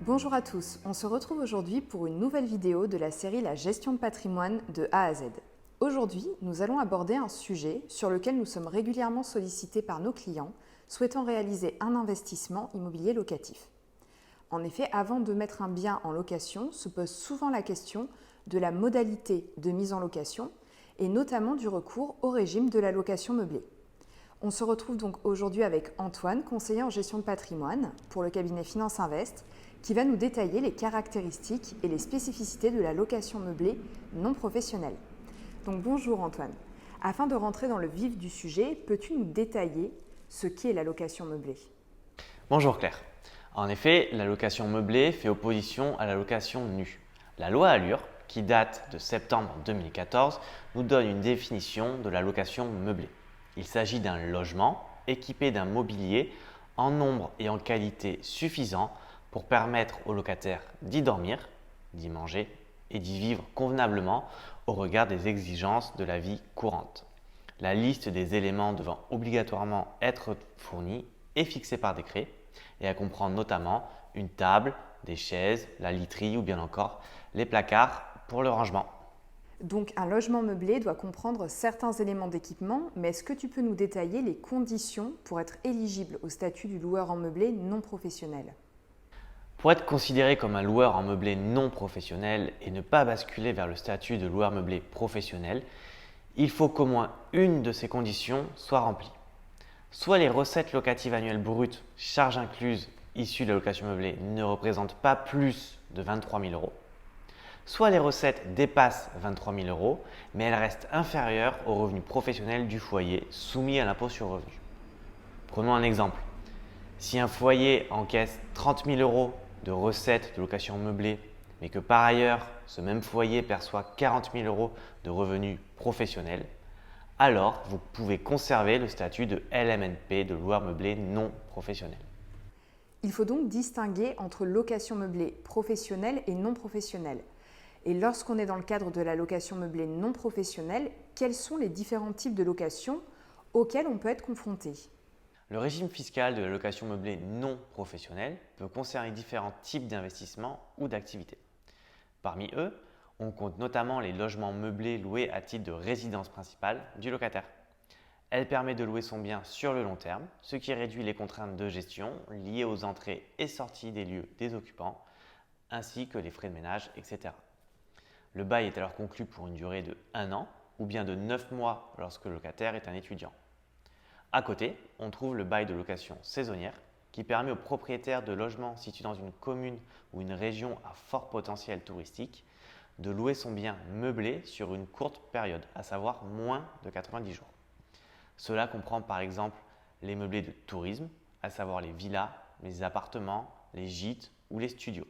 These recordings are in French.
Bonjour à tous, on se retrouve aujourd'hui pour une nouvelle vidéo de la série La gestion de patrimoine de A à Z. Aujourd'hui, nous allons aborder un sujet sur lequel nous sommes régulièrement sollicités par nos clients souhaitant réaliser un investissement immobilier locatif. En effet, avant de mettre un bien en location, se pose souvent la question de la modalité de mise en location et notamment du recours au régime de la location meublée. On se retrouve donc aujourd'hui avec Antoine, conseiller en gestion de patrimoine pour le cabinet Finance Invest, qui va nous détailler les caractéristiques et les spécificités de la location meublée non professionnelle. Donc bonjour Antoine. Afin de rentrer dans le vif du sujet, peux-tu nous détailler ce qu'est la location meublée ? Bonjour Claire. En effet, la location meublée fait opposition à la location nue. La loi Allure, qui date de septembre 2014, nous donne une définition de la location meublée. Il s'agit d'un logement équipé d'un mobilier en nombre et en qualité suffisant pour permettre aux locataires d'y dormir, d'y manger et d'y vivre convenablement au regard des exigences de la vie courante. La liste des éléments devant obligatoirement être fournis est fixée par décret et à comprendre notamment une table, des chaises, la literie ou bien encore les placards pour le rangement. Donc un logement meublé doit comprendre certains éléments d'équipement, mais est-ce que tu peux nous détailler les conditions pour être éligible au statut du loueur en meublé non professionnel ? Pour être considéré comme un loueur en meublé non professionnel et ne pas basculer vers le statut de loueur meublé professionnel, il faut qu'au moins une de ces conditions soit remplie. Soit les recettes locatives annuelles brutes, charges incluses, issues de la location meublée ne représentent pas plus de 23 000 euros, soit les recettes dépassent 23 000 euros, mais elles restent inférieures aux revenus professionnels du foyer soumis à l'impôt sur le revenu. Prenons un exemple. Si un foyer encaisse 30 000 euros de recettes de location meublée, mais que par ailleurs, ce même foyer perçoit 40 000 euros de revenus professionnels, alors vous pouvez conserver le statut de LMNP, de loueur meublé non professionnel. Il faut donc distinguer entre location meublée professionnelle et non professionnelle. Et lorsqu'on est dans le cadre de la location meublée non professionnelle, quels sont les différents types de location auxquels on peut être confronté ? Le régime fiscal de la location meublée non professionnelle peut concerner différents types d'investissements ou d'activités. Parmi eux, on compte notamment les logements meublés loués à titre de résidence principale du locataire. Elle permet de louer son bien sur le long terme, ce qui réduit les contraintes de gestion liées aux entrées et sorties des lieux des occupants, ainsi que les frais de ménage, etc. Le bail est alors conclu pour une durée de 1 an ou bien de 9 mois lorsque le locataire est un étudiant. À côté, on trouve le bail de location saisonnière qui permet aux propriétaires de logements situés dans une commune ou une région à fort potentiel touristique de louer son bien meublé sur une courte période, à savoir moins de 90 jours. Cela comprend par exemple les meublés de tourisme, à savoir les villas, les appartements, les gîtes ou les studios.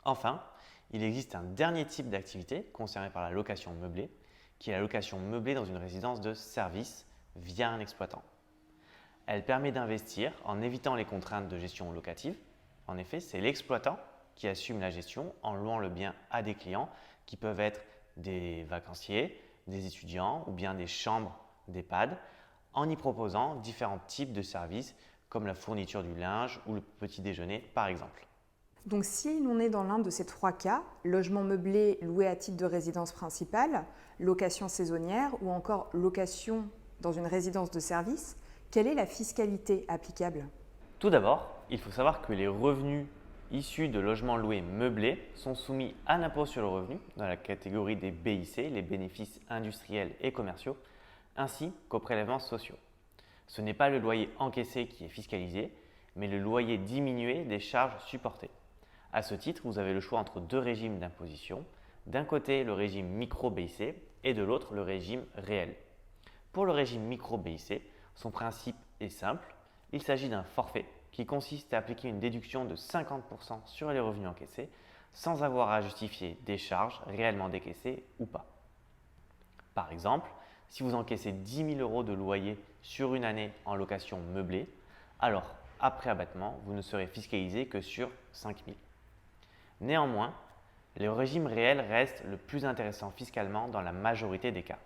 Enfin, il existe un dernier type d'activité concerné par la location meublée, qui est la location meublée dans une résidence de service via un exploitant. Elle permet d'investir en évitant les contraintes de gestion locative. En effet, c'est l'exploitant qui assume la gestion en louant le bien à des clients qui peuvent être des vacanciers, des étudiants ou bien des chambres d'EHPAD en y proposant différents types de services comme la fourniture du linge ou le petit déjeuner par exemple. Donc si l'on est dans l'un de ces trois cas, logement meublé loué à titre de résidence principale, location saisonnière ou encore location dans une résidence de service, quelle est la fiscalité applicable ? Tout d'abord, il faut savoir que les revenus issus de logements loués meublés sont soumis à l'impôt sur le revenu dans la catégorie des BIC, les bénéfices industriels et commerciaux, ainsi qu'aux prélèvements sociaux. Ce n'est pas le loyer encaissé qui est fiscalisé, mais le loyer diminué des charges supportées. À ce titre, vous avez le choix entre deux régimes d'imposition. D'un côté, le régime micro-BIC et de l'autre, le régime réel. Pour le régime micro-BIC, son principe est simple. Il s'agit d'un forfait qui consiste à appliquer une déduction de 50% sur les revenus encaissés sans avoir à justifier des charges réellement décaissées ou pas. Par exemple, si vous encaissez 10 000 euros de loyer sur une année en location meublée, alors après abattement, vous ne serez fiscalisé que sur 5 000. Néanmoins, le régime réel reste le plus intéressant fiscalement dans la majorité des cas.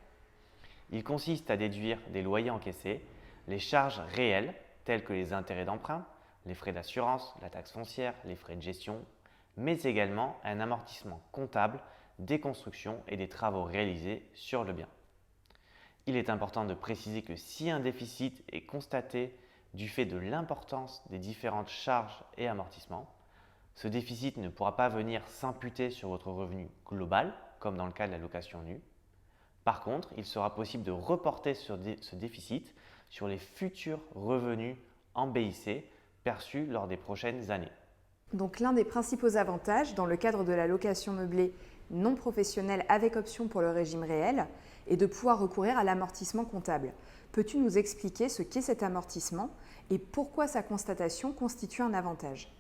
Il consiste à déduire des loyers encaissés les charges réelles telles que les intérêts d'emprunt, les frais d'assurance, la taxe foncière, les frais de gestion, mais également un amortissement comptable des constructions et des travaux réalisés sur le bien. Il est important de préciser que si un déficit est constaté du fait de l'importance des différentes charges et amortissements, ce déficit ne pourra pas venir s'imputer sur votre revenu global, comme dans le cas de la location nue. Par contre, il sera possible de reporter ce déficit sur les futurs revenus en BIC perçus lors des prochaines années. Donc l'un des principaux avantages dans le cadre de la location meublée non professionnelle avec option pour le régime réel est de pouvoir recourir à l'amortissement comptable. Peux-tu nous expliquer ce qu'est cet amortissement et pourquoi sa constatation constitue un avantage ?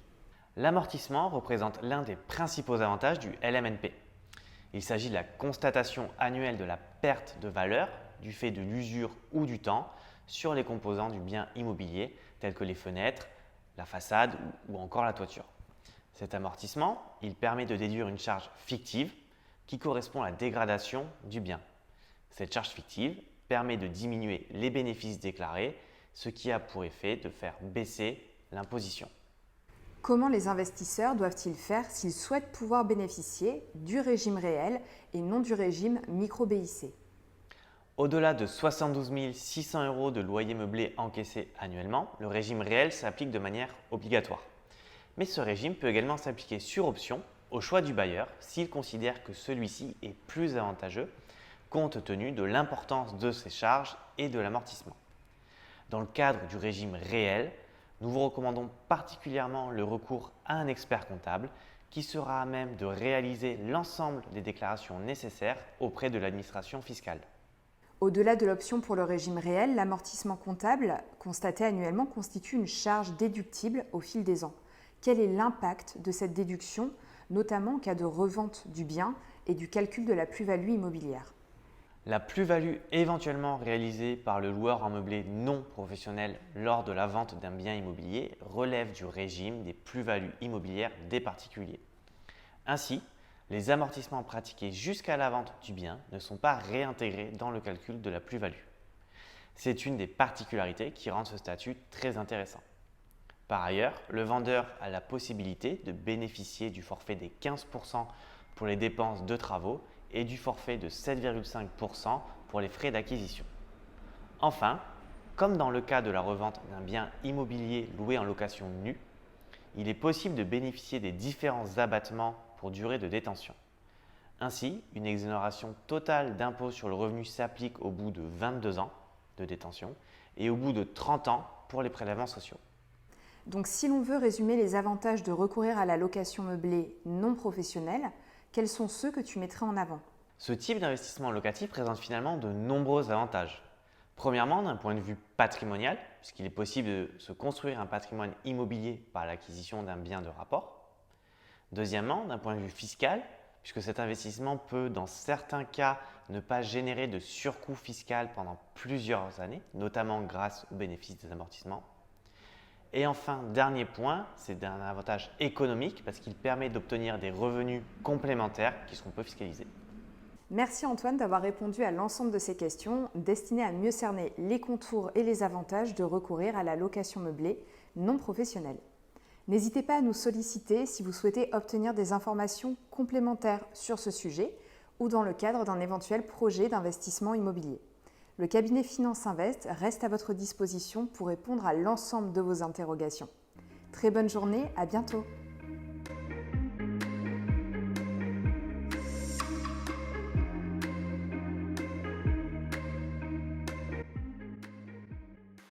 L'amortissement représente l'un des principaux avantages du LMNP. Il s'agit de la constatation annuelle de la perte de valeur du fait de l'usure ou du temps sur les composants du bien immobilier tels que les fenêtres, la façade ou encore la toiture. Cet amortissement, il permet de déduire une charge fictive qui correspond à la dégradation du bien. Cette charge fictive permet de diminuer les bénéfices déclarés, ce qui a pour effet de faire baisser l'imposition. Comment les investisseurs doivent-ils faire s'ils souhaitent pouvoir bénéficier du régime réel et non du régime micro-BIC ? Au-delà de 72 600 € de loyer meublé encaissé annuellement, le régime réel s'applique de manière obligatoire. Mais ce régime peut également s'appliquer sur option au choix du bailleur s'il considère que celui-ci est plus avantageux compte tenu de l'importance de ses charges et de l'amortissement. Dans le cadre du régime réel, nous vous recommandons particulièrement le recours à un expert comptable qui sera à même de réaliser l'ensemble des déclarations nécessaires auprès de l'administration fiscale. Au-delà de l'option pour le régime réel, l'amortissement comptable constaté annuellement constitue une charge déductible au fil des ans. Quel est l'impact de cette déduction, notamment en cas de revente du bien et du calcul de la plus-value immobilière ? La plus-value éventuellement réalisée par le loueur en meublé non professionnel lors de la vente d'un bien immobilier relève du régime des plus-values immobilières des particuliers. Ainsi, les amortissements pratiqués jusqu'à la vente du bien ne sont pas réintégrés dans le calcul de la plus-value. C'est une des particularités qui rend ce statut très intéressant. Par ailleurs, le vendeur a la possibilité de bénéficier du forfait des 15% pour les dépenses de travaux et du forfait de 7,5% pour les frais d'acquisition. Enfin, comme dans le cas de la revente d'un bien immobilier loué en location nue, il est possible de bénéficier des différents abattements pour durée de détention. Ainsi, une exonération totale d'impôt sur le revenu s'applique au bout de 22 ans de détention et au bout de 30 ans pour les prélèvements sociaux. Donc si l'on veut résumer les avantages de recourir à la location meublée non professionnelle, quels sont ceux que tu mettrais en avant ? Ce type d'investissement locatif présente finalement de nombreux avantages. Premièrement, d'un point de vue patrimonial, puisqu'il est possible de se construire un patrimoine immobilier par l'acquisition d'un bien de rapport. Deuxièmement, d'un point de vue fiscal, puisque cet investissement peut, dans certains cas, ne pas générer de surcoût fiscal pendant plusieurs années, notamment grâce au bénéfice des amortissements. Et enfin, dernier point, c'est un avantage économique parce qu'il permet d'obtenir des revenus complémentaires qui seront peu fiscalisés. Merci Antoine d'avoir répondu à l'ensemble de ces questions destinées à mieux cerner les contours et les avantages de recourir à la location meublée non professionnelle. N'hésitez pas à nous solliciter si vous souhaitez obtenir des informations complémentaires sur ce sujet ou dans le cadre d'un éventuel projet d'investissement immobilier. Le cabinet Finance Invest reste à votre disposition pour répondre à l'ensemble de vos interrogations. Très bonne journée, à bientôt.